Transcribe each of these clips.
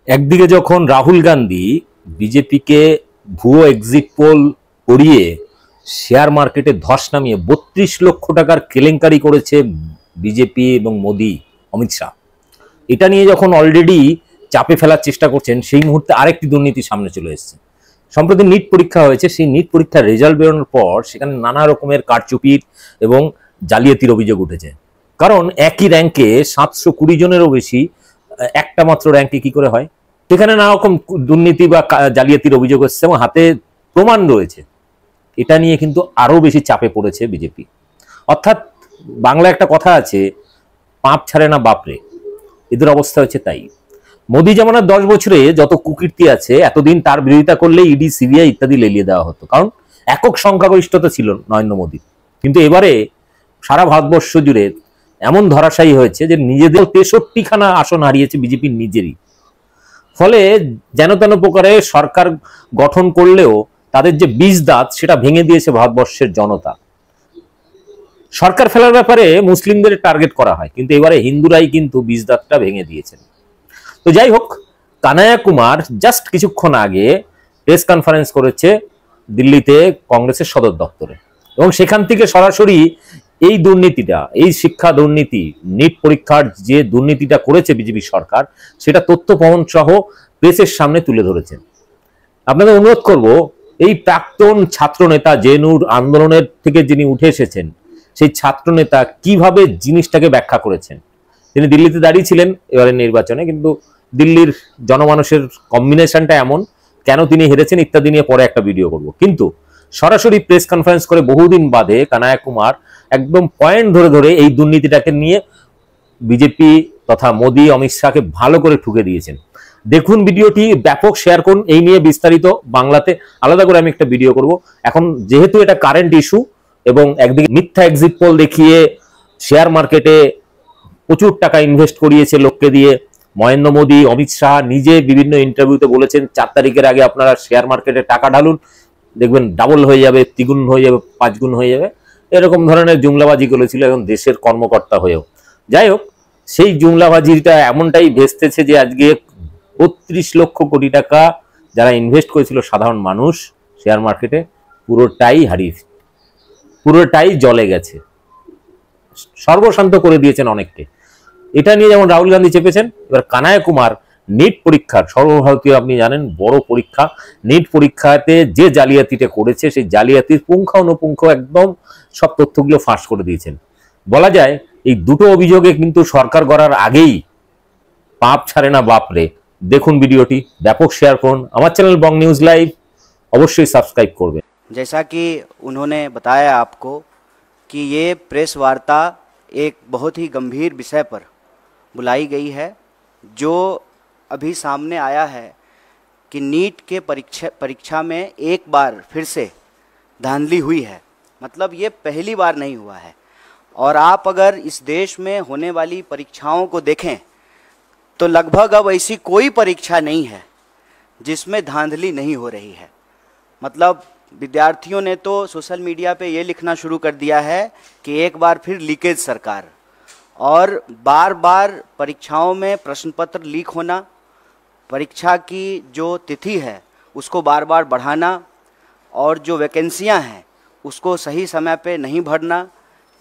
একদিকে যখন রাহুল গান্ধী বিজেপিকে ভুয়ো এক্সিট পোল করিয়ে শেয়ার মার্কেটে ধস নামিয়ে ৩২ লক্ষ টাকার কেলেঙ্কারি করেছে বিজেপি এবং মোদি অমিত শাহ, এটা নিয়ে যখন অলরেডি চাপে ফেলার চেষ্টা করছেন, সেই মুহূর্তে আরেকটি দুর্নীতি সামনে চলে এসেছে। সম্প্রতি নিট পরীক্ষা হয়েছে, সেই নিট পরীক্ষার রেজাল্ট বেরোনোর পর সেখানে নানা রকমের কারচুপির এবং জালিয়াতির অভিযোগ উঠেছে। কারণ একই র্যাঙ্কে ৭২০ জনেরও বেশি একটা মাত্র র্যাঙ্কে কি করে হয়? সেখানে নানা রকম দুর্নীতি বা জালিয়াতির অভিযোগ এসছে এবং হাতে প্রমাণ রয়েছে। এটা নিয়ে কিন্তু আরো বেশি চাপে পড়েছে বিজেপি। অর্থাৎ বাংলা একটা কথা আছে, পাপ ছাড়ে না বাপরে, এদের অবস্থা হচ্ছে তাই। মোদি জামানার 10 বছরে যত কুকীর্তি আছে, এতদিন তার বিরোধিতা করলে ইডি, সিবিআই ইত্যাদি লেলিয়ে দেওয়া হতো, কারণ একক সংখ্যাগরিষ্ঠতা ছিল নরেন্দ্র মোদী। কিন্তু এবারে সারা ভারতবর্ষ জুড়ে এমন ধরাশায়ী হয়েছে যে নিজেদের 63খানা আসন হারিয়েছে বিজেপির নিজেরই। ফলে যেন তেন প্রকারে সরকার গঠন করলেও তাদের যে বীজ দাঁত, সেটা ভেঙে দিয়েছে ভারতবর্ষের জনতা। সরকার ফেলার ব্যাপারে মুসলিমদের টার্গেট করা হয়, কিন্তু এবারে হিন্দুরাই কিন্তু বীজ দাঁতটা ভেঙে দিয়েছেন। তো যাই হোক, কানাইয়া কুমার জাস্ট কিছুক্ষণ আগে প্রেস কনফারেন্স করেছে দিল্লিতে কংগ্রেসের সদর দপ্তরে, এবং সেখান থেকে সরাসরি এই দুর্নীতিটা, এই শিক্ষা দুর্নীতি, নিট পরীক্ষার যে দুর্নীতিটা করেছে বিজেপি সরকার, সেটা তথ্য প্রমাণ সহ প্রেসের সামনে তুলে ধরেছেন। আপনাদের অনুরোধ করব, এই প্রাক্তন ছাত্র নেতা জেনুর আন্দোলনের থেকে যিনি উঠে এসেছেন, সেই ছাত্র নেতা কিভাবে জিনিসটাকে ব্যাখ্যা করেছেন। তিনি দিল্লিতে দাঁড়িয়েছিলেন এবারে নির্বাচনে, কিন্তু দিল্লির জনমানুষের কম্বিনেশনটা এমন, কেন তিনি হেরেছেন ইত্যাদি নিয়ে পরে একটা ভিডিও করব। কিন্তু সরাসরি প্রেস কনফারেন্স করে বহুদিন বাদে কানাইয়া কুমার একদম পয়েন্ট ধরে ধরে এই দুর্নীতিটাকে নিয়ে বিজেপি তথা মোদি, অমিত শাহকে ভালো করে ঠুকে দিয়েছেন। দেখুন ভিডিওটি, ব্যাপক শেয়ার করুন। এই নিয়ে বিস্তারিত বাংলাতে আলাদা করে আমি একটা ভিডিও করব। এখন যেহেতু এটা কারেন্ট ইস্যু, এবং একদিকে মিথ্যা এক্সিট পোল দেখিয়ে শেয়ার মার্কেটে প্রচুর টাকা ইনভেস্ট করিয়েছে লোককে দিয়ে নরেন্দ্র মোদী, অমিত শাহ নিজে বিভিন্ন ইন্টারভিউতে বলেছেন 4 তারিখের আগে আপনারা শেয়ার মার্কেটে টাকা ঢালুন, দেখবেন ডাবল হয়ে যাবে, 3 গুণ হয়ে যাবে, 5 গুণ হয়ে যাবে। এরকম ধরনের জুমলাবাজি করেছিল এখন দেশের কর্মকর্তা হয়েও। যাই হোক, সেই জুমলাবাজিটা এমনটাই ভেস্তেছে যে আজকে 32 লক্ষ কোটি টাকা যারা ইনভেস্ট করেছিল সাধারণ মানুষ শেয়ার মার্কেটে, পুরোটাই হারিয়েছে, পুরোটাই জলে গেছে, সর্বশান্ত করে দিয়েছেন অনেককে। এটা নিয়ে যেমন রাহুল গান্ধী চেপেছেন, এবার কানাইয়া কুমার নিট পরীক্ষার, সর্বভারতীয় আপনি জানেন বড় পরীক্ষা, নিট পরীক্ষাতে যে জালিয়াতিটা করেছে, সেই জালিয়াতির পুঙ্খানুপুঙ্খ একদম সব তথ্যগুলো ফাঁস করে দিয়েছেন। বলা যায় এই দুটো অভিযোগে কিন্তু সরকার গড়ার আগেই পাপ ছাড়ে না বাপরে। দেখুন ভিডিওটি, ব্যাপক শেয়ার করুন। আমার চ্যানেল বং নিউজ লাইভ অবশ্যই সাবস্ক্রাइब করবেন। जैसा कि उन्होंने बताया आपको कि ये प्रेस वार्ता एक बहुत ही गंभीर विषय पर बुलाई गई है, जो अभी सामने आया है कि नीट के परीक्षा में एक बार फिर से धांधली हुई है। मतलब ये पहली बार नहीं हुआ है। और आप अगर इस देश में होने वाली परीक्षाओं को देखें तो लगभग अब ऐसी कोई परीक्षा नहीं है जिसमें धांधली नहीं हो रही है। मतलब विद्यार्थियों ने तो सोशल मीडिया पे ये लिखना शुरू कर दिया है कि एक बार फिर लीकेज सरकार, और बार बार परीक्षाओं में प्रश्न पत्र लीक होना, परीक्षा की जो तिथि है उसको बार बार बढ़ाना, और जो वैकेंसियां हैं उसको सही समय पे नहीं भरना,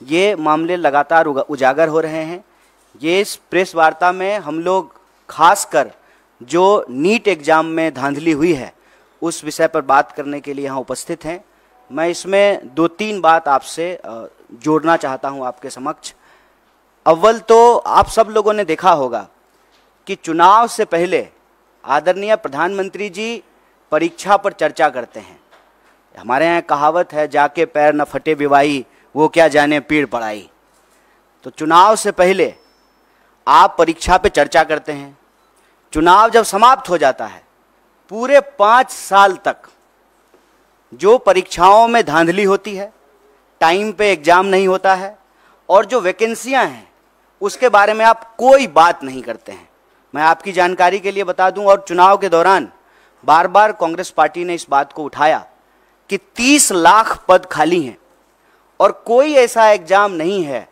ये मामले लगातार उजागर हो रहे हैं। ये इस प्रेस वार्ता में हम लोग खासकर जो नीट एग्ज़ाम में धांधली हुई है उस विषय पर बात करने के लिए यहाँ उपस्थित हैं। मैं इसमें 2-3 बात आपसे जोड़ना चाहता हूँ आपके समक्ष। अव्वल तो आप सब लोगों ने देखा होगा कि चुनाव से पहले आदरणीय प्रधानमंत्री जी परीक्षा पर चर्चा करते हैं। हमारे यहाँ कहावत है, जाके पैर न फटे विवाई, वो क्या जाने पीड़ पड़ाई। तो चुनाव से पहले आप परीक्षा पे चर्चा करते हैं, चुनाव जब समाप्त हो जाता है पूरे 5 साल तक जो परीक्षाओं में धांधली होती है, टाइम पे एग्ज़ाम नहीं होता है, और जो वैकेंसियां हैं उसके बारे में आप कोई बात नहीं करते हैं। मैं आपकी जानकारी के लिए बता दूं, और चुनाव के दौरान बार बार कांग्रेस पार्टी ने इस बात को उठाया कि 30 लाख पद खाली हैं और कोई ऐसा एग्ज़ाम नहीं है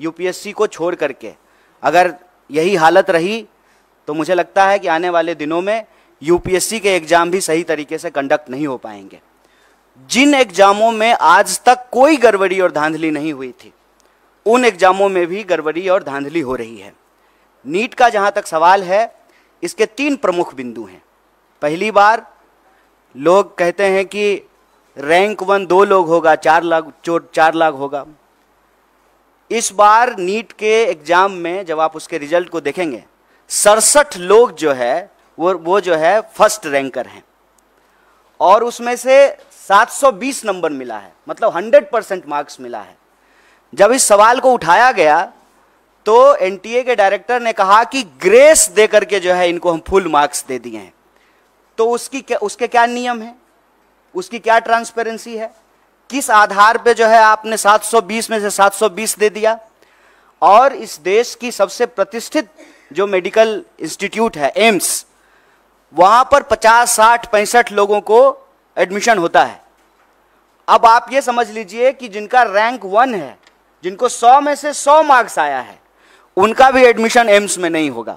यूपीएससी को छोड़ करके। अगर यही हालत रही तो मुझे लगता है कि आने वाले दिनों में यूपीएससी के एग्जाम भी सही तरीके से कंडक्ट नहीं हो पाएंगे। जिन एग्जामों में आज तक कोई गड़बड़ी और धांधली नहीं हुई थी, उन एग्जामों में भी गड़बड़ी और धांधली हो रही है। नीट का जहां तक सवाल है, इसके 3 प्रमुख बिंदु हैं। पहली बार लोग कहते हैं कि रैंक 1 2 लोग होगा, 4 लाख होगा। इस बार नीट के एग्जाम में जब आप उसके रिजल्ट को देखेंगे, 67 लोग जो है वो जो है फर्स्ट रैंकर हैं, और उसमें से 720 नंबर मिला है, मतलब 100% मार्क्स मिला है। जब इस सवाल को उठाया गया तो एनटीए के डायरेक्टर ने कहा कि ग्रेस दे करके जो है इनको हम फुल मार्क्स दे दिए हैं। तो उसके क्या नियम है, उसकी क्या ट्रांसपेरेंसी है, किस आधार पे जो है आपने 720 में से 720 दे दिया? और इस देश की सबसे प्रतिष्ठित जो मेडिकल इंस्टीट्यूट है एम्स, वहां पर 50, 60, 65 लोगों को एडमिशन होता है। अब आप ये समझ लीजिए कि जिनका रैंक 1 है, जिनको 100 में से 100 मार्क्स आया है, उनका भी एडमिशन एम्स में नहीं होगा।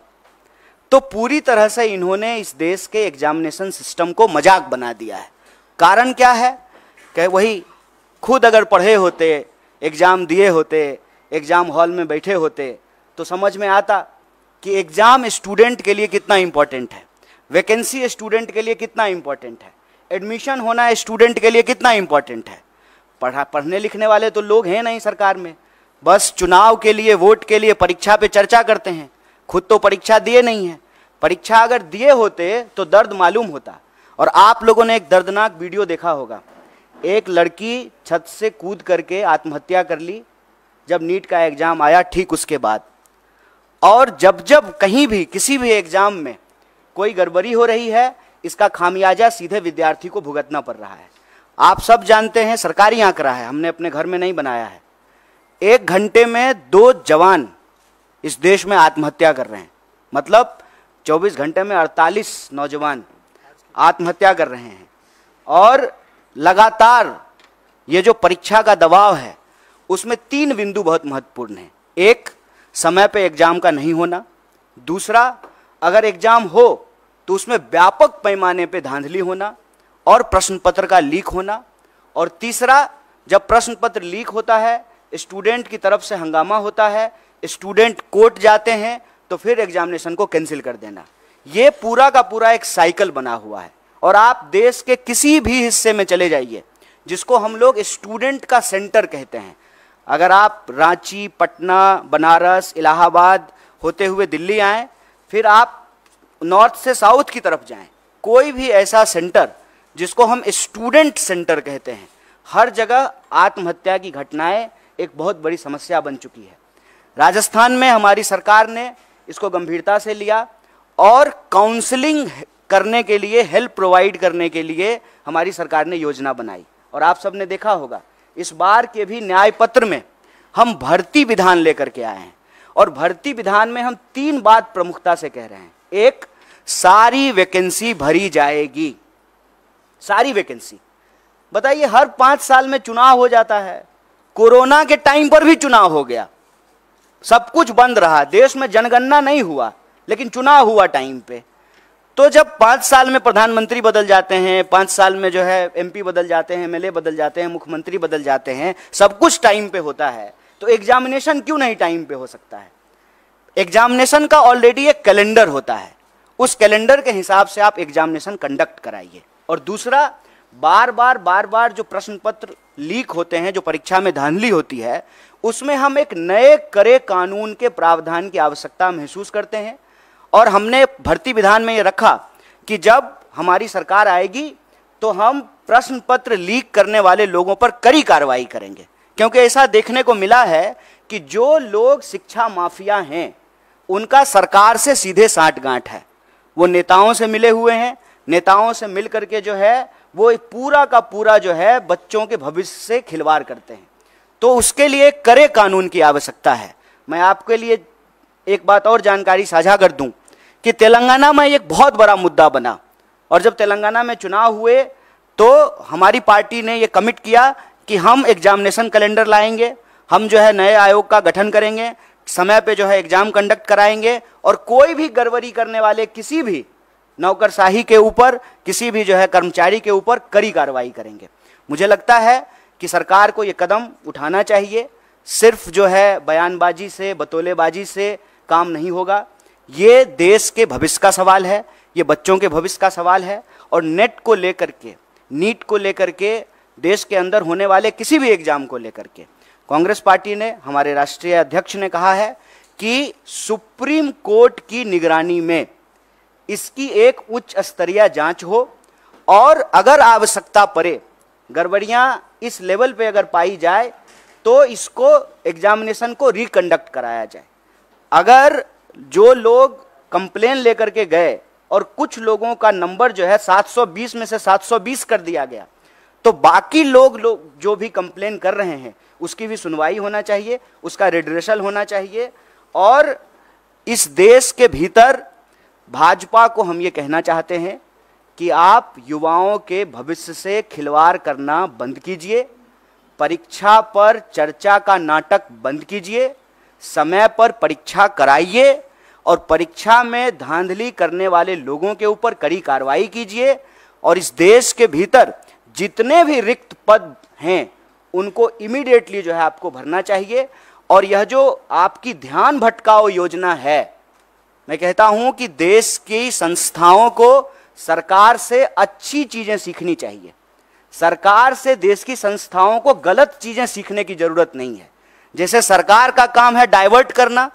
तो पूरी तरह से इन्होंने इस देश के एग्जामिनेशन सिस्टम को मजाक बना दिया है। कारण क्या है कि वही खुद अगर पढ़े होते, एग्जाम दिए होते, एग्जाम हॉल में बैठे होते, तो समझ में आता कि एग्जाम स्टूडेंट के लिए कितना इंपॉर्टेंट है, वैकेंसी स्टूडेंट के लिए कितना इंपॉर्टेंट है, एडमिशन होना स्टूडेंट के लिए कितना इंपॉर्टेंट है। पढ़ने लिखने वाले तो लोग हैं नहीं सरकार में, बस चुनाव के लिए, वोट के लिए परीक्षा पे चर्चा करते हैं। खुद तो परीक्षा दिए नहीं है। परीक्षा अगर दिए होते तो दर्द मालूम होता। और आप लोगों ने एक दर्दनाक वीडियो देखा होगा, एक लड़की छत से कूद करके आत्महत्या कर ली जब नीट का एग्जाम आया ठीक उसके बाद। और जब जब कहीं भी किसी भी एग्जाम में कोई गड़बड़ी हो रही है, इसका खामियाजा सीधे विद्यार्थी को भुगतना पड़ रहा है। आप सब जानते हैं, सरकारी आंकड़ा है, हमने अपने घर में नहीं बनाया है, 1 घंटे में 2 जवान इस देश में आत्महत्या कर रहे हैं। मतलब 24 घंटे में 48 नौजवान आत्महत्या कर रहे हैं। और लगातार ये जो परीक्षा का दबाव है, उसमें 3 बिंदु बहुत महत्वपूर्ण हैं। एक, समय पे एग्जाम का नहीं होना। दूसरा, अगर एग्जाम हो तो उसमें व्यापक पैमाने पे धांधली होना और प्रश्न पत्र का लीक होना। और तीसरा, जब प्रश्न पत्र लीक होता है, स्टूडेंट की तरफ से हंगामा होता है, स्टूडेंट कोर्ट जाते हैं, तो फिर एग्जामिनेशन को कैंसिल कर देना। ये पूरा का पूरा एक साइकिल बना हुआ है। और आप देश के किसी भी हिस्से में चले जाइए, जिसको हम लोग स्टूडेंट का सेंटर कहते हैं, अगर आप रांची, पटना, बनारस, इलाहाबाद होते हुए दिल्ली आएँ, फिर आप नॉर्थ से साउथ की तरफ जाएं, कोई भी ऐसा सेंटर जिसको हम स्टूडेंट सेंटर कहते हैं, हर जगह आत्महत्या की घटनाएं एक बहुत बड़ी समस्या बन चुकी है। राजस्थान में हमारी सरकार ने इसको गंभीरता से लिया और काउंसलिंग करने के लिए, हेल्प प्रोवाइड करने के लिए हमारी सरकार ने योजना बनाई। और आप सब ने देखा होगा, इस बार के भी न्याय पत्र में हम भर्ती विधान लेकर के आए हैं। और भर्ती विधान में हम 3 बात प्रमुखता से कह रहे हैं। एक, सारी वैकेंसी भरी जाएगी। सारी वैकेंसी। बताइए, हर 5 साल में चुनाव हो जाता है। कोरोना के टाइम पर भी चुनाव हो गया, सब कुछ बंद रहा, देश में जनगणना नहीं हुआ, लेकिन चुनाव हुआ टाइम पे। तो जब 5 साल में प्रधानमंत्री बदल जाते हैं, 5 साल में जो है एमपी बदल जाते हैं, एमएलए बदल जाते हैं, मुख्यमंत्री बदल जाते हैं, सब कुछ टाइम पे होता है, तो एग्जामिनेशन क्यों नहीं टाइम पे हो सकता है? एग्जामिनेशन का ऑलरेडी एक कैलेंडर होता है, उस कैलेंडर के हिसाब से आप एग्जामिनेशन कंडक्ट कराइए। और दूसरा, बार बार जो प्रश्न पत्र लीक होते हैं, जो परीक्षा में धांधली होती है, उसमें हम एक नए करे कानून के प्रावधान की आवश्यकता महसूस करते हैं। और हमने भर्ती विधान में ये रखा कि जब हमारी सरकार आएगी तो हम प्रश्न पत्र लीक करने वाले लोगों पर कड़ी कार्रवाई करेंगे। क्योंकि ऐसा देखने को मिला है कि जो लोग शिक्षा माफिया हैं, उनका सरकार से सीधे साठगांठ है। वो नेताओं से मिले हुए हैं, नेताओं से मिल करके जो है वो पूरा का पूरा जो है बच्चों के भविष्य से खिलवाड़ करते हैं। तो उसके लिए कड़े कानून की आवश्यकता है। मैं आपके लिए एक बात और जानकारी साझा कर दूं कि तेलंगाना में एक बहुत बड़ा मुद्दा बना, और जब तेलंगाना में चुनाव हुए तो हमारी पार्टी ने ये कमिट किया कि हम एग्जामिनेशन कैलेंडर लाएंगे, हम जो है नए आयोग का गठन करेंगे, समय पे जो है एग्जाम कंडक्ट कराएंगे और कोई भी गड़बड़ी करने वाले किसी भी नौकरशाही के ऊपर, किसी भी जो है कर्मचारी के ऊपर कड़ी कार्रवाई करेंगे। मुझे लगता है कि सरकार को ये कदम उठाना चाहिए। सिर्फ जो है बयानबाजी से, बतौलेबाजी से काम नहीं होगा। ये देश के भविष्य का सवाल है, ये बच्चों के भविष्य का सवाल है। और नेट को लेकर के, नीट को लेकर के, देश के अंदर होने वाले किसी भी एग्जाम को लेकर के कांग्रेस पार्टी ने, हमारे राष्ट्रीय अध्यक्ष ने कहा है कि सुप्रीम कोर्ट की निगरानी में इसकी एक उच्च स्तरीय जांच हो और अगर आवश्यकता पड़े, गड़बड़ियां इस लेवल पे अगर पाई जाए तो इसको एग्जामिनेशन को रिकंडक्ट कराया जाए। अगर जो लोग कंप्लेन लेकर के गए और कुछ लोगों का नंबर जो है 720 में से 720 कर दिया गया, तो बाकी लोग जो भी कंप्लेन कर रहे हैं उसकी भी सुनवाई होना चाहिए, उसका रिड्रेसल होना चाहिए। और इस देश के भीतर भाजपा को हम ये कहना चाहते हैं कि आप युवाओं के भविष्य से खिलवाड़ करना बंद कीजिए, परीक्षा पर चर्चा का नाटक बंद कीजिए, समय पर परीक्षा कराइए और परीक्षा में धांधली करने वाले लोगों के ऊपर कड़ी कार्रवाई कीजिए। और इस देश के भीतर जितने भी रिक्त पद हैं उनको इमीडिएटली जो है आपको भरना चाहिए। और यह जो आपकी ध्यान भटकाओ योजना है, मैं कहता हूं कि देश की संस्थाओं को सरकार से अच्छी चीजें सीखनी चाहिए। सरकार से देश की संस्थाओं को गलत चीजें सीखने की जरूरत नहीं है। जैसे सरकार का काम है डाइवर्ट करना,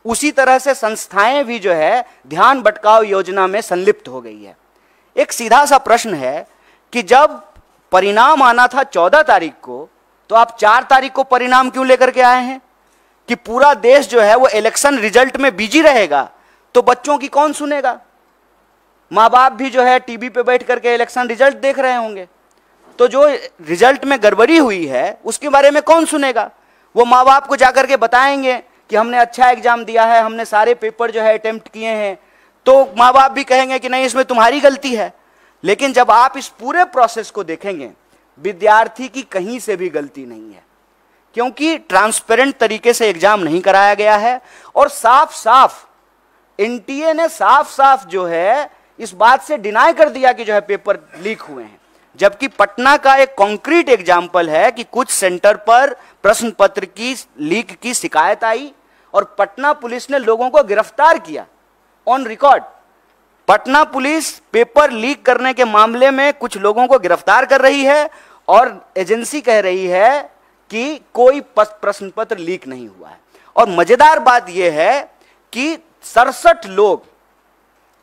उसी तरह से संस्थाएं भी जो है ध्यान भटकाओ योजना में संलिप्त हो गई है। एक सीधा सा प्रश्न है कि जब परिणाम आना था 14 तारीख को, तो आप 4 तारीख को परिणाम क्यों लेकर के आए हैं? कि पूरा देश जो है वो इलेक्शन रिजल्ट में बिजी रहेगा तो बच्चों की कौन सुनेगा? माँ बाप भी जो है टीवी पे बैठ करके इलेक्शन रिजल्ट देख रहे होंगे, तो जो रिजल्ट में गड़बड़ी हुई है उसके बारे में कौन सुनेगा? वो माँ बाप को जाकर के बताएंगे कि हमने अच्छा एग्जाम दिया है, हमने सारे पेपर जो है अटेम्प्ट किए हैं, तो माँ बाप भी कहेंगे कि नहीं इसमें तुम्हारी गलती है। लेकिन जब आप इस पूरे प्रोसेस को देखेंगे, विद्यार्थी की कहीं से भी गलती नहीं है, क्योंकि ट्रांसपेरेंट तरीके से एग्जाम नहीं कराया गया है। और साफ साफ एनटीए ने साफ साफ जो है इस बात से डिनाई कर दिया कि जो है पेपर लीक हुए हैं। जबकि पटना का एक कॉन्क्रीट एग्जाम्पल है कि कुछ सेंटर पर प्रश्न पत्र की लीक की शिकायत आई और पटना पुलिस ने लोगों को गिरफ्तार किया on record. Patna police paper leak करने के मामले में कुछ लोगों को गिरफ्तार कर रही है और एजेंसी कह रही है कि कोई प्रश्न पत्र लीक नहीं हुआ है। और मजेदार बात यह है कि 67 लोग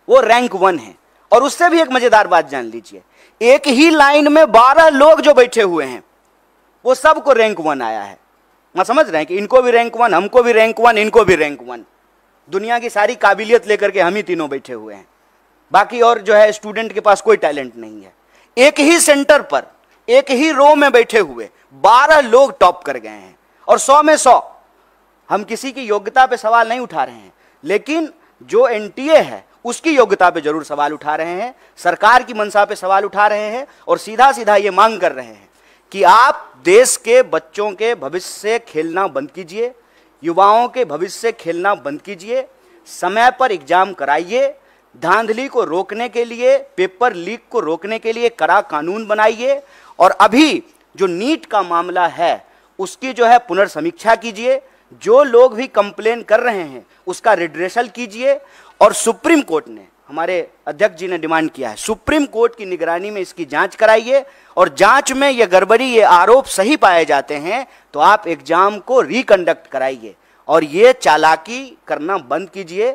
वो रैंक 1 है। और उससे भी एक मजेदार बात जान लीजिए, एक ही लाइन में 12 लोग जो बैठे हुए हैं वो सबको रैंक 1 आया है। मैं समझ रहे हैं कि इनको भी रैंक 1, हमको भी रैंक 1, इनको भी रैंक 1। दुनिया की सारी काबिलियत लेकर के हम ही तीनों बैठे हुए हैं, बाकी और जो है स्टूडेंट के पास कोई टैलेंट नहीं है। एक ही सेंटर पर, एक ही रो में बैठे हुए 12 लोग टॉप कर गए हैं और 100 में 100। हम किसी की योग्यता पे सवाल नहीं उठा रहे हैं, लेकिन जो एनटीए है उसकी योग्यता पे जरूर सवाल उठा रहे हैं, सरकार की मंशा पे सवाल उठा रहे हैं और सीधा सीधा ये मांग कर रहे हैं कि आप देश के बच्चों के भविष्य से खेलना बंद कीजिए, युवाओं के भविष्य से खेलना बंद कीजिए, समय पर एग्जाम कराइए, धांधली को रोकने के लिए, पेपर लीक को रोकने के लिए कड़ा कानून बनाइए। और अभी जो नीट का मामला है उसकी जो है पुनर्समीक्षा कीजिए, जो लोग भी कंप्लेन कर रहे हैं उसका रिड्रेसल कीजिए। और सुप्रीम कोर्ट ने, हमारे अध्यक्ष जी ने डिमांड किया है, सुप्रीम कोर्ट की निगरानी में इसकी जांच कराइए और जांच में ये गड़बड़ी, ये आरोप सही पाए जाते हैं तो आप एग्जाम को रिकंडक्ट कराइए और ये चालाकी करना बंद कीजिए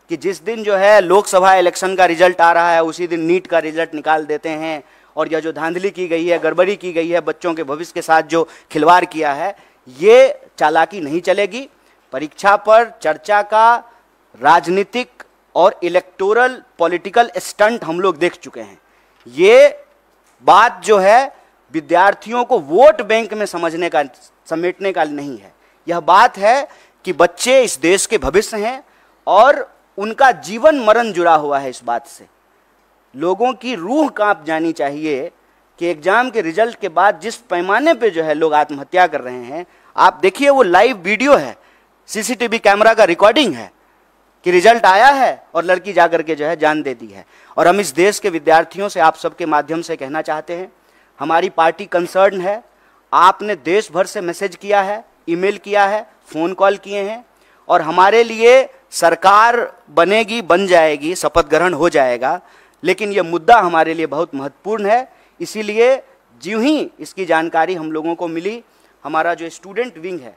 कि जिस दिन जो है लोकसभा इलेक्शन का रिजल्ट आ रहा है उसी दिन नीट का रिजल्ट निकाल देते हैं। और यह जो धांधली की गई है, गड़बड़ी की गई है, बच्चों के भविष्य के साथ जो खिलवाड़ किया है, ये चालाकी नहीं चलेगी। परीक्षा पर चर्चा का राजनीतिक और इलेक्टोरल पॉलिटिकल स्टंट हम लोग देख चुके हैं। ये बात जो है विद्यार्थियों को वोट बैंक में समझने का, समेटने का नहीं है। यह बात है कि बच्चे इस देश के भविष्य हैं और उनका जीवन मरण जुड़ा हुआ है इस बात से। लोगों की रूह कांप जानी चाहिए कि एग्जाम के रिजल्ट के बाद जिस पैमाने पे जो है लोग आत्महत्या कर रहे हैं। आप देखिए वो लाइव वीडियो है, सीसीटीवी कैमरा का रिकॉर्डिंग है कि रिजल्ट आया है और लड़की जाकर के जो है जान दे दी है। और हम इस देश के विद्यार्थियों से आप सबके माध्यम से कहना चाहते हैं, हमारी पार्टी कंसर्न है। आपने देश भर से मैसेज किया है, ईमेल किया है, फ़ोन कॉल किए हैं, और हमारे लिए सरकार बनेगी, बन जाएगी, शपथ ग्रहण हो जाएगा, लेकिन ये मुद्दा हमारे लिए बहुत महत्वपूर्ण है। इसीलिए ज्यों ही इसकी जानकारी हम लोगों को मिली, हमारा जो स्टूडेंट विंग है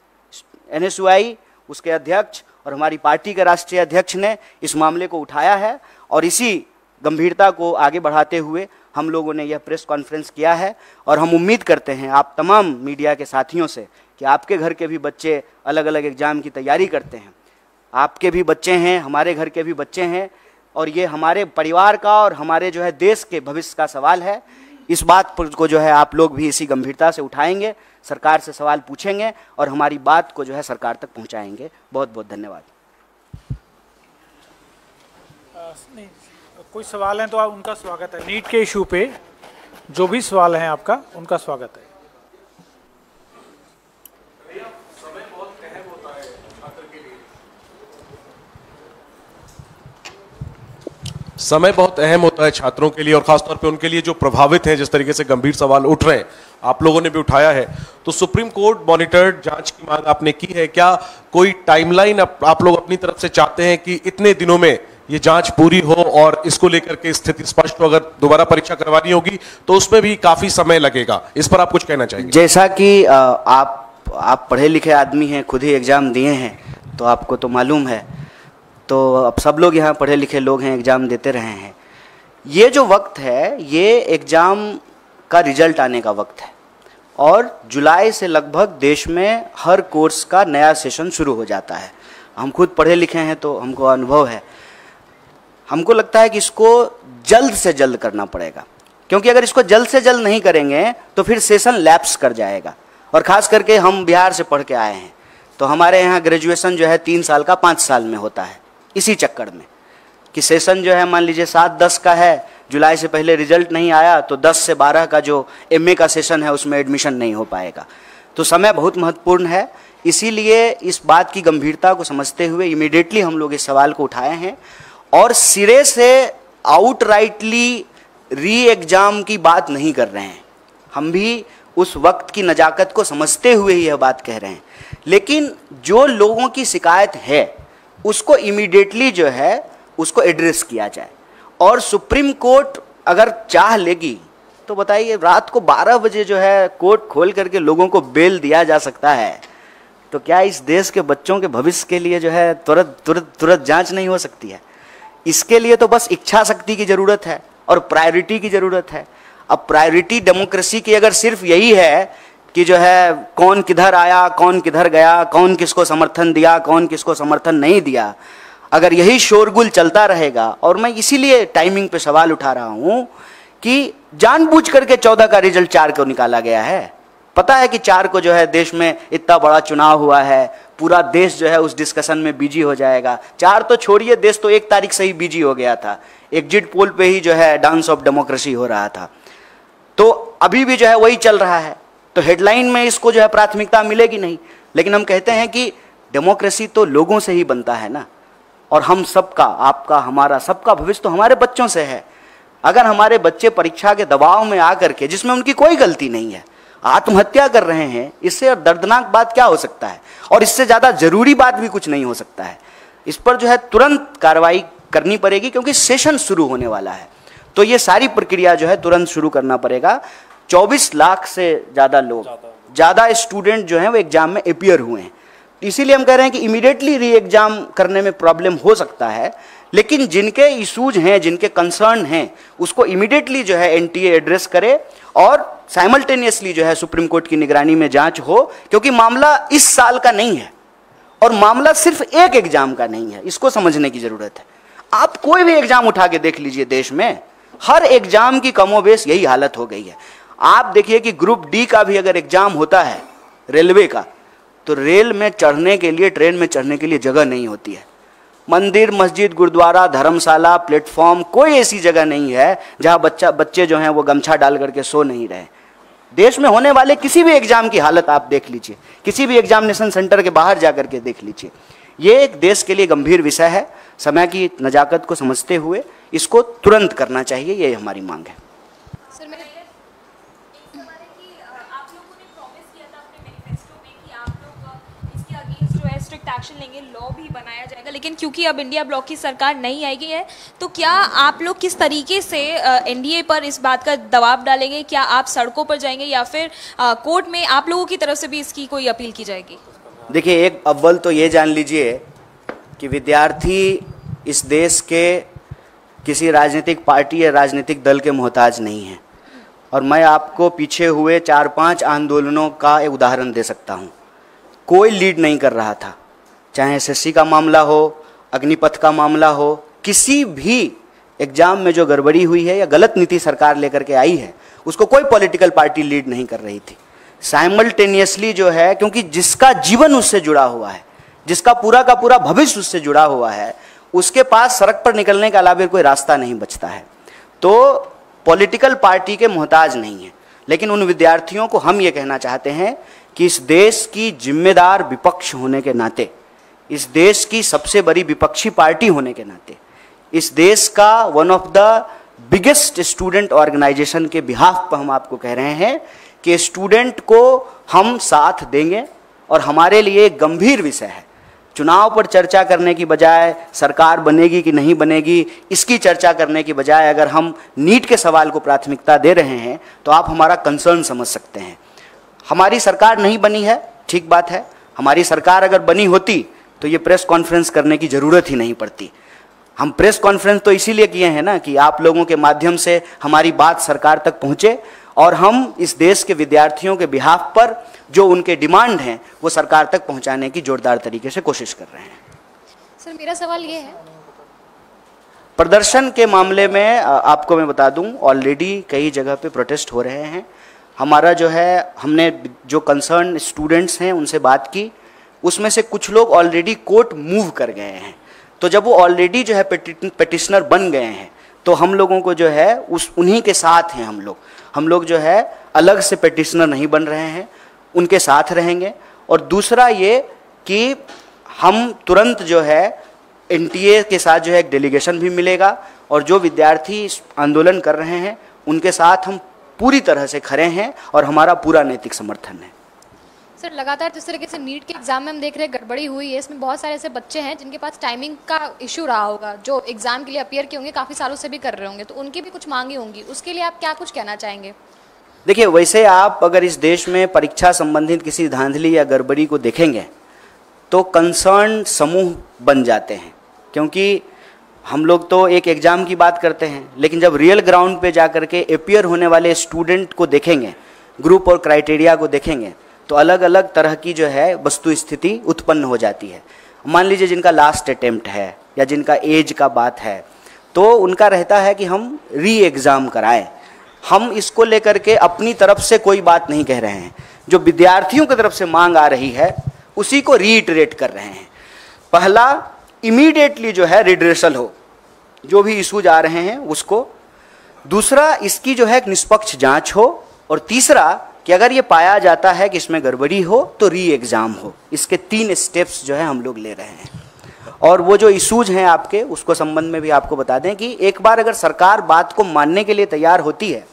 NSUI, उसके अध्यक्ष और हमारी पार्टी के राष्ट्रीय अध्यक्ष ने इस मामले को उठाया है, और इसी गंभीरता को आगे बढ़ाते हुए हम लोगों ने यह प्रेस कॉन्फ्रेंस किया है। और हम उम्मीद करते हैं आप तमाम मीडिया के साथियों से कि आपके घर के भी बच्चे अलग अलग एग्ज़ाम की तैयारी करते हैं, आपके भी बच्चे हैं, हमारे घर के भी बच्चे हैं, और ये हमारे परिवार का और हमारे जो है देश के भविष्य का सवाल है। इस बात को जो है आप लोग भी इसी गंभीरता से उठाएंगे, सरकार से सवाल पूछेंगे और हमारी बात को जो है सरकार तक पहुंचाएंगे। बहुत बहुत धन्यवाद। नहीं, कोई सवाल है तो आप उनका स्वागत है। नीट के इशू पे जो भी सवाल हैं आपका, उनका स्वागत है। समय बहुत अहम होता है छात्रों के लिए, और खासतौर पे उनके लिए जो प्रभावित हैं। जिस तरीके से गंभीर सवाल उठ रहे हैं, आप लोगों ने भी उठाया है, तो सुप्रीम कोर्ट मॉनिटर्ड जांच की मांग आपने की है। क्या कोई टाइमलाइन आप लोग अपनी तरफ से चाहते हैं कि इतने दिनों में ये जांच पूरी हो, और इसको लेकर के स्थिति स्पष्ट हो? अगर दोबारा परीक्षा करवानी होगी तो उसमें भी काफी समय लगेगा, इस पर आप कुछ कहना चाहेंगे? जैसा कि आप पढ़े लिखे आदमी हैं, खुद ही एग्ज़ाम दिए हैं, तो आपको तो मालूम है। तो अब सब लोग यहाँ पढ़े लिखे लोग हैं, एग्ज़ाम देते रहे हैं। ये जो वक्त है, ये एग्ज़ाम का रिजल्ट आने का वक्त है, और जुलाई से लगभग देश में हर कोर्स का नया सेशन शुरू हो जाता है। हम खुद पढ़े लिखे हैं तो हमको अनुभव है। हमको लगता है कि इसको जल्द से जल्द करना पड़ेगा, क्योंकि अगर इसको जल्द से जल्द नहीं करेंगे तो फिर सेशन लैप्स कर जाएगा। और ख़ास करके हम बिहार से पढ़ के आए हैं, तो हमारे यहाँ ग्रेजुएशन जो है 3 साल का 5 साल में होता है। इसी चक्कर में कि सेशन जो है मान लीजिए 7-10 का है, जुलाई से पहले रिजल्ट नहीं आया तो 10 से 12 का जो MA का सेशन है उसमें एडमिशन नहीं हो पाएगा। तो समय बहुत महत्वपूर्ण है। इसीलिए इस बात की गंभीरता को समझते हुए इमीडिएटली हम लोग इस सवाल को उठाए हैं, और सिरे से आउटराइटली री एग्ज़ाम की बात नहीं कर रहे हैं। हम भी उस वक्त की नज़ाकत को समझते हुए ही यह बात कह रहे हैं, लेकिन जो लोगों की शिकायत है उसको इमीडिएटली जो है उसको एड्रेस किया जाए। और सुप्रीम कोर्ट अगर चाह लेगी तो बताइए, रात को 12 बजे जो है कोर्ट खोल करके लोगों को बेल दिया जा सकता है, तो क्या इस देश के बच्चों के भविष्य के लिए जो है तुरंत जांच नहीं हो सकती है? इसके लिए तो बस इच्छा शक्ति की ज़रूरत है और प्रायोरिटी की ज़रूरत है। अब प्रायोरिटी डेमोक्रेसी की अगर सिर्फ यही है कि जो है कौन किधर आया, कौन किधर गया, कौन किसको समर्थन दिया, कौन किसको समर्थन नहीं दिया, अगर यही शोरगुल चलता रहेगा, और मैं इसीलिए टाइमिंग पे सवाल उठा रहा हूँ कि जानबूझ करके 14 का रिजल्ट 4 को निकाला गया है। पता है कि 4 को जो है देश में इतना बड़ा चुनाव हुआ है, पूरा देश जो है उस डिस्कशन में बिजी हो जाएगा। 4 तो छोड़िए, देश तो 1 तारीख से ही बिजी हो गया था। एग्जिट पोल पे ही जो है डांस ऑफ डेमोक्रेसी हो रहा था। तो अभी भी जो है वही चल रहा है, तो हेडलाइन में इसको जो है प्राथमिकता मिलेगी नहीं। लेकिन हम कहते हैं कि डेमोक्रेसी तो लोगों से ही बनता है ना, और हम सबका, आपका, हमारा, सबका भविष्य तो हमारे बच्चों से है। अगर हमारे बच्चे परीक्षा के दबाव में आकर के, जिसमें उनकी कोई गलती नहीं है, आत्महत्या कर रहे हैं, इससे दर्दनाक बात क्या हो सकता है? और इससे ज़्यादा जरूरी बात भी कुछ नहीं हो सकता है। इस पर जो है तुरंत कार्रवाई करनी पड़ेगी, क्योंकि सेशन शुरू होने वाला है। तो ये सारी प्रक्रिया जो है तुरंत शुरू करना पड़ेगा। 24 लाख से ज़्यादा लोग, ज़्यादा स्टूडेंट जो हैं वो एग्जाम में अपीयर हुए हैं। इसीलिए हम कह रहे हैं कि इमीडिएटली री एग्जाम करने में प्रॉब्लम हो सकता है, लेकिन जिनके इशूज हैं, जिनके कंसर्न हैं, उसको इमीडिएटली जो है NTA एड्रेस करे, और साइमल्टेनियसली जो है सुप्रीम कोर्ट की निगरानी में जांच हो, क्योंकि मामला इस साल का नहीं है और मामला सिर्फ एक एग्जाम का नहीं है। इसको समझने की जरूरत है। आप कोई भी एग्जाम उठा के देख लीजिए, देश में हर एग्जाम की कमोबेश यही हालत हो गई है। आप देखिए कि ग्रुप D का भी अगर एग्जाम होता है रेलवे का, तो रेल में चढ़ने के लिए, ट्रेन में चढ़ने के लिए जगह नहीं होती है। मंदिर, मस्जिद, गुरुद्वारा, धर्मशाला, प्लेटफॉर्म, कोई ऐसी जगह नहीं है जहां बच्चे जो हैं वो गमछा डाल करके सो नहीं रहे। देश में होने वाले किसी भी एग्जाम की हालत आप देख लीजिए, किसी भी एग्जामिनेशन सेंटर के बाहर जाकर के देख लीजिए। ये एक देश के लिए गंभीर विषय है। समय की नजाकत को समझते हुए इसको तुरंत करना चाहिए, ये हमारी मांग है। सर मेरे एक सवाल है कि आप लोगों ने प्रॉमिस किया था अपने मैनिफेस्टो में कि आप लोग इसके अगेंस्ट जो है स्ट्रिक्ट एक्शन लेंगे, लॉ भी बनाया जाएगा, लेकिन क्योंकि अब इंडिया ब्लॉक की सरकार नहीं आएगी है, तो क्या आप लोग किस तरीके से एनडीए पर इस बात का दबाव डालेंगे? क्या आप सड़कों पर जाएंगे या फिर कोर्ट में आप लोगों की तरफ से भी इसकी कोई अपील की जाएगी? देखिए, एक अव्वल तो ये जान लीजिए कि विद्यार्थी इस देश के किसी राजनीतिक पार्टी या राजनीतिक दल के मोहताज नहीं है। और मैं आपको पीछे हुए 4-5 आंदोलनों का एक उदाहरण दे सकता हूँ। कोई लीड नहीं कर रहा था, चाहे एसएससी का मामला हो, अग्निपथ का मामला हो, किसी भी एग्जाम में जो गड़बड़ी हुई है या गलत नीति सरकार लेकर के आई है, उसको कोई पॉलिटिकल पार्टी लीड नहीं कर रही थी। साइमल्टेनियसली जो है, क्योंकि जिसका जीवन उससे जुड़ा हुआ है, जिसका पूरा का पूरा भविष्य उससे जुड़ा हुआ है, उसके पास सड़क पर निकलने के अलावा कोई रास्ता नहीं बचता है। तो पॉलिटिकल पार्टी के मोहताज नहीं है। लेकिन उन विद्यार्थियों को हम ये कहना चाहते हैं कि इस देश की जिम्मेदार विपक्ष होने के नाते, इस देश की सबसे बड़ी विपक्षी पार्टी होने के नाते, इस देश का one of the biggest student organisation के बिहाफ पर हम आपको कह रहे हैं कि स्टूडेंट को हम साथ देंगे। और हमारे लिए एक गंभीर विषय है, चुनाव पर चर्चा करने की बजाय, सरकार बनेगी कि नहीं बनेगी इसकी चर्चा करने की बजाय, अगर हम नीट के सवाल को प्राथमिकता दे रहे हैं तो आप हमारा कंसर्न समझ सकते हैं। हमारी सरकार नहीं बनी है, ठीक बात है। हमारी सरकार अगर बनी होती तो ये प्रेस कॉन्फ्रेंस करने की ज़रूरत ही नहीं पड़ती। हम प्रेस कॉन्फ्रेंस तो इसीलिए किए हैं ना कि आप लोगों के माध्यम से हमारी बात सरकार तक पहुँचे और हम इस देश के विद्यार्थियों के बिहाफ पर जो उनके डिमांड हैं वो सरकार तक पहुंचाने की जोरदार तरीके से कोशिश कर रहे हैं। सर मेरा सवाल ये है, प्रदर्शन के मामले में आपको मैं बता दूं, ऑलरेडी कई जगह पे प्रोटेस्ट हो रहे हैं। हमारा जो है, हमने जो कंसर्न स्टूडेंट्स हैं उनसे बात की, उसमें से कुछ लोग ऑलरेडी कोर्ट मूव कर गए हैं। तो जब वो ऑलरेडी जो है पेटिशनर बन गए हैं तो हम लोगों को जो है उन्हीं के साथ हैं हम लोग जो है अलग से पेटिशनर नहीं बन रहे हैं, उनके साथ रहेंगे। और दूसरा ये कि हम तुरंत जो है एनटीए के साथ जो है एक डेलीगेशन भी मिलेगा और जो विद्यार्थी आंदोलन कर रहे हैं उनके साथ हम पूरी तरह से खड़े हैं और हमारा पूरा नैतिक समर्थन है। सर लगातार जिस तरीके से नीट के एग्जाम में हम देख रहे हैं गड़बड़ी हुई है, इसमें बहुत सारे ऐसे बच्चे हैं जिनके पास टाइमिंग का इशू रहा होगा, जो एग्जाम के लिए अपीयर किए होंगे, काफ़ी सालों से भी कर रहे होंगे, तो उनकी भी कुछ मांगे होंगी, उसके लिए आप क्या कुछ कहना चाहेंगे? देखिए, वैसे आप अगर इस देश में परीक्षा संबंधित किसी धांधली या गड़बड़ी को देखेंगे तो कंसर्न समूह बन जाते हैं। क्योंकि हम लोग तो एक एग्ज़ाम की बात करते हैं, लेकिन जब रियल ग्राउंड पे जा कर के अपीयर होने वाले स्टूडेंट को देखेंगे, ग्रुप और क्राइटेरिया को देखेंगे, तो अलग अलग तरह की जो है वस्तु स्थिति उत्पन्न हो जाती है। मान लीजिए जिनका लास्ट अटेम्प्ट है या जिनका एज का बात है, तो उनका रहता है कि हम री एग्ज़ाम कराएं। हम इसको लेकर के अपनी तरफ से कोई बात नहीं कह रहे हैं, जो विद्यार्थियों की तरफ से मांग आ रही है उसी को रीइटरेट कर रहे हैं। पहला, इमीडिएटली जो है रिड्रेसल हो, जो भी इशूज आ रहे हैं उसको। दूसरा, इसकी जो है एक निष्पक्ष जांच हो। और तीसरा कि अगर ये पाया जाता है कि इसमें गड़बड़ी हो तो री एग्ज़ाम हो। इसके 3 स्टेप्स जो है हम लोग ले रहे हैं। और वो जो इशूज हैं आपके, उसको संबंध में भी आपको बता दें कि एक बार अगर सरकार बात को मानने के लिए तैयार होती है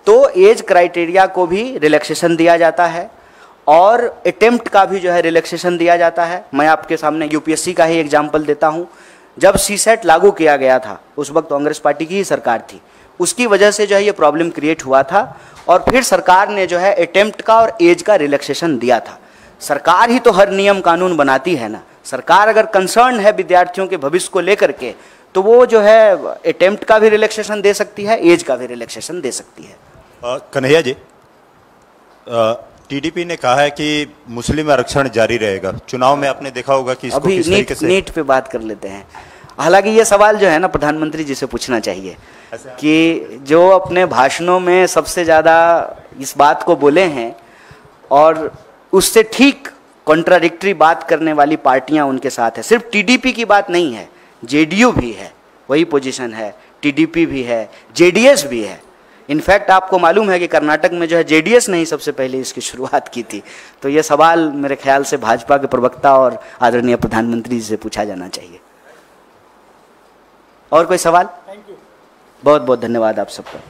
तो एज क्राइटेरिया को भी रिलैक्सेशन दिया जाता है और अटेम्प्ट का भी जो है रिलैक्सेशन दिया जाता है। मैं आपके सामने यूपीएससी का ही एग्जाम्पल देता हूँ। जब सीसेट लागू किया गया था उस वक्त कांग्रेस पार्टी की ही सरकार थी, उसकी वजह से जो है ये प्रॉब्लम क्रिएट हुआ था और फिर सरकार ने जो है अटेम्प्ट का और एज का रिलैक्सेशन दिया था। सरकार ही तो हर नियम कानून बनाती है ना। सरकार अगर कंसर्न है विद्यार्थियों के भविष्य को लेकर के तो वो जो है अटेम्प्ट का भी रिलैक्सेशन दे सकती है, एज का भी रिलैक्सेशन दे सकती है। कन्हैया जी, टीडीपी ने कहा है कि मुस्लिम आरक्षण जारी रहेगा। चुनाव में आपने देखा होगा कि इसको किस तरीके से नीट पे बात कर लेते हैं। हालांकि ये सवाल जो है ना प्रधानमंत्री जी से पूछना चाहिए कि जो अपने भाषणों में सबसे ज़्यादा इस बात को बोले हैं और उससे ठीक कॉन्ट्राडिक्टरी बात करने वाली पार्टियां उनके साथ है। सिर्फ टीडीपी की बात नहीं है, जेडीयू भी है, वही पोजीशन है, टीडीपी भी है, जेडीएस भी है। इनफैक्ट आपको मालूम है कि कर्नाटक में जो है जेडीएस ने ही सबसे पहले इसकी शुरुआत की थी। तो ये सवाल मेरे ख्याल से भाजपा के प्रवक्ता और आदरणीय प्रधानमंत्री जी से पूछा जाना चाहिए। और कोई सवाल? Thank you. बहुत बहुत धन्यवाद आप सबका।